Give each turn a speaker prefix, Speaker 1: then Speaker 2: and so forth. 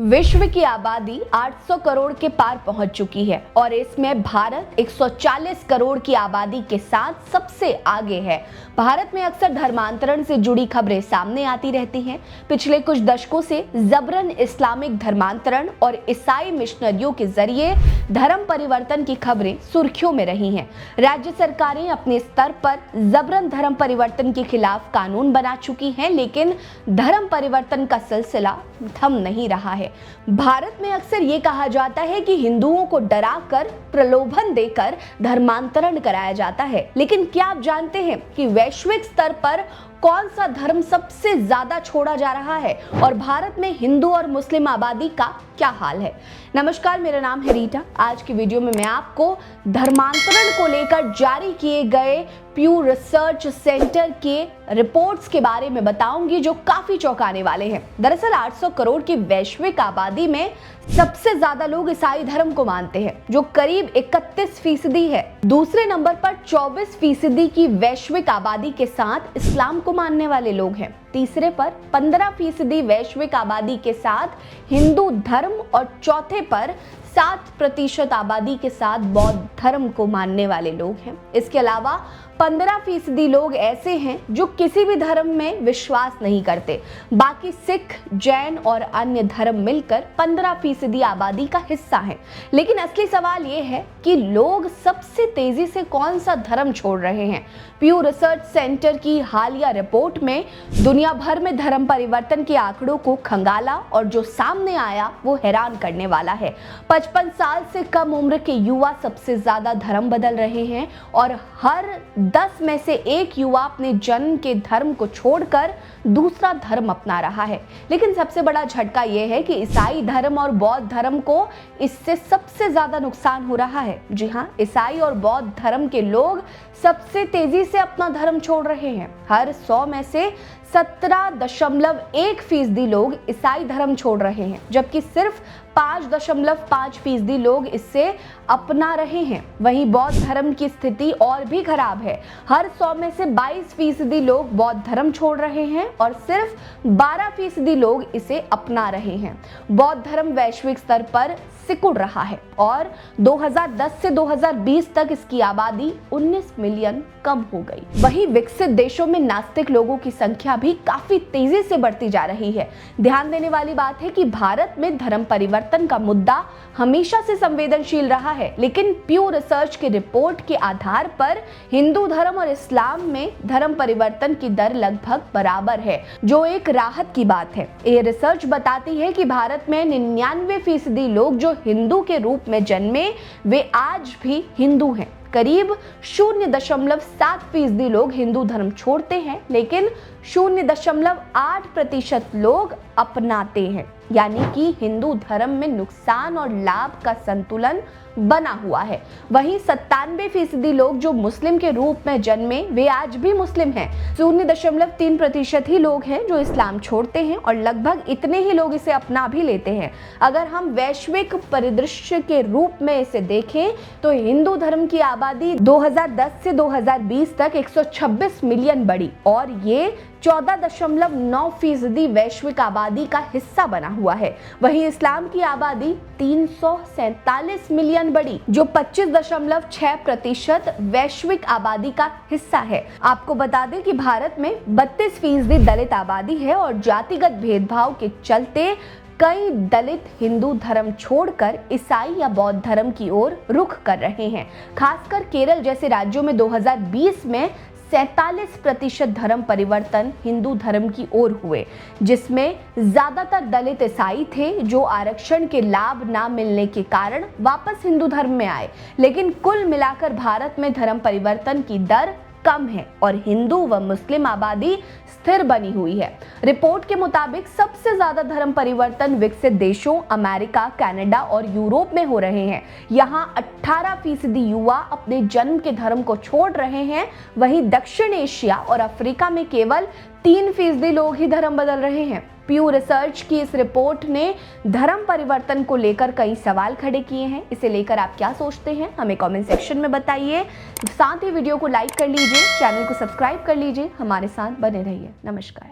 Speaker 1: विश्व की आबादी 800 करोड़ के पार पहुंच चुकी है और इसमें भारत 140 करोड़ की आबादी के साथ सबसे आगे है। भारत में अक्सर धर्मांतरण से जुड़ी खबरें सामने आती रहती हैं। पिछले कुछ दशकों से जबरन इस्लामिक धर्मांतरण और ईसाई मिशनरियों के जरिए धर्म परिवर्तन की खबरें सुर्खियों में रही हैं। राज्य सरकारें अपने स्तर पर जबरन धर्म परिवर्तन के खिलाफ कानून बना चुकी हैं, लेकिन धर्म परिवर्तन का सिलसिला थम नहीं रहा है। भारत में अक्सर ये कहा जाता है कि हिंदुओं को डराकर, प्रलोभन देकर धर्मांतरण कराया जाता है, लेकिन क्या आप जानते हैं कि वैश्विक स्तर पर कौन सा धर्म सबसे ज्यादा छोड़ा जा रहा है और भारत में हिंदू और मुस्लिम आबादी का क्या हाल है? नमस्कार, मेरा नाम है रीटा। आज की वीडियो में मैं आपको धर्मांतरण को लेकर जारी किए गए प्यू रिसर्च सेंटर के रिपोर्ट्स के बारे में बताऊंगी, जो काफी चौंकाने वाले हैं। दरअसल 800 करोड़ की वैश्विक आबादी में सबसे ज्यादा लोग ईसाई धर्म को मानते हैं, जो करीब 31% है। दूसरे नंबर पर 24% की वैश्विक आबादी के साथ इस्लाम को मानने वाले लोग हैं। तीसरे पर 15% वैश्विक आबादी के साथ हिंदू धर्म और चौथे पर 7% आबादी के साथ बौद्ध धर्म को मानने वाले लोग हैं। इसके अलावा 15% लोग ऐसे हैं जो किसी भी धर्म में विश्वास नहीं करते। बाकी सिख, जैन और अन्य धर्म मिलकर 15% आबादी का हिस्सा हैं। लेकिन असली सवाल ये है कि लोग सबसे तेजी से कौन सा धर्म छोड़ रहे हैं? प्यू रिसर्च सेंटर की हालिया रिपोर्ट में दुनिया भर में धर्म परिवर्तन के आंकड़ों को खंगाला और जो सामने आया वो हैरान करने वाला है। 55 साल से कम उम्र के युवा सबसे ज्यादा धर्म बदल रहे हैं और हर 10 में से एक युवा अपने जन्म के धर्म को छोड़कर दूसरा धर्म अपना रहा है। लेकिन सबसे बड़ा झटका यह है कि ईसाई धर्म और बौद्ध धर्म को इससे सबसे ज्यादा नुकसान हो रहा है। जी हाँ, ईसाई और बौद्ध धर्म के लोग सबसे तेजी से अपना धर्म छोड़ रहे हैं। हर 100 में से 17.1% लोग ईसाई धर्म छोड़ रहे हैं, जबकि सिर्फ 5.5% लोग इसे अपना रहे हैं। वहीं बौद्ध धर्म की स्थिति और भी खराब है। हर 100 में से 22% लोग बौद्ध धर्म छोड़ रहे हैं और सिर्फ 12% लोग इसे अपना रहे हैं। बौद्ध धर्म वैश्विक स्तर पर सिकुड़ रहा है और 2010 से 2020 तक इसकी आबादी 19 मिलियन कम हो गई। वहीं विकसित देशों में नास्तिक लोगों की संख्या भी काफी तेजी से बढ़ती जा रही है। ध्यान देने वाली बात है कि भारत में धर्म परिवर्तन का मुद्दा हमेशा से संवेदनशील रहा है, लेकिन प्यू रिसर्च की रिपोर्ट के आधार पर हिंदू धर्म और इस्लाम में धर्म परिवर्तन की दर लगभग बराबर है, जो एक राहत की बात है। ये रिसर्च बताती है कि भारत में 99% लोग जो हिंदू के रूप में जन्मे वे आज भी हिंदू हैं। करीब 0.7% लोग हिंदू धर्म छोड़ते हैं, लेकिन 0.8% लोग अपनाते हैं। यानी कि हिंदू धर्म में नुकसान और लाभ का संतुलन बना हुआ है। वहीं 97% लोग जो मुस्लिम के रूप में जन्मे वे आज भी मुस्लिम हैं। 0.3% ही लोग हैं जो इस्लाम छोड़ते हैं और लगभग इतने ही लोग इसे अपना भी लेते हैं। अगर हम वैश्विक परिदृश्य के रूप में इसे देखें तो हिंदू धर्म की आबादी 2010 से 2020 तक 126 मिलियन बढ़ी और ये 14.9% वैश्विक आबादी का हिस्सा बना हुआ है। वहीं इस्लाम की आबादी 347 मिलियन बढ़ी, जो 25.6% वैश्विक आबादी का हिस्सा है। आपको बता दें कि भारत में 32% दलित आबादी है और जातिगत भेदभाव के चलते कई दलित हिंदू धर्म छोड़कर ईसाई या बौद्ध धर्म की ओर रुख कर रहे हैं। खासकर केरल जैसे राज्यों में 2020 में 47% धर्म परिवर्तन हिंदू धर्म की ओर हुए, जिसमें ज्यादातर दलित ईसाई थे जो आरक्षण के लाभ ना मिलने के कारण वापस हिंदू धर्म में आए। लेकिन कुल मिलाकर भारत में धर्म परिवर्तन की दर कम है और हिंदू व मुस्लिम आबादी स्थिर बनी हुई है। रिपोर्ट के मुताबिक सबसे ज्यादा धर्म परिवर्तन विकसित देशों अमेरिका, कनाडा और यूरोप में हो रहे हैं। यहाँ 18% युवा अपने जन्म के धर्म को छोड़ रहे हैं। वहीं दक्षिण एशिया और अफ्रीका में केवल 3% लोग ही धर्म बदल रहे हैं। प्यू रिसर्च की इस रिपोर्ट ने धर्म परिवर्तन को लेकर कई सवाल खड़े किए हैं। इसे लेकर आप क्या सोचते हैं, हमें कमेंट सेक्शन में बताइए। साथ ही वीडियो को लाइक कर लीजिए, चैनल को सब्सक्राइब कर लीजिए, हमारे साथ बने रहिए। नमस्कार।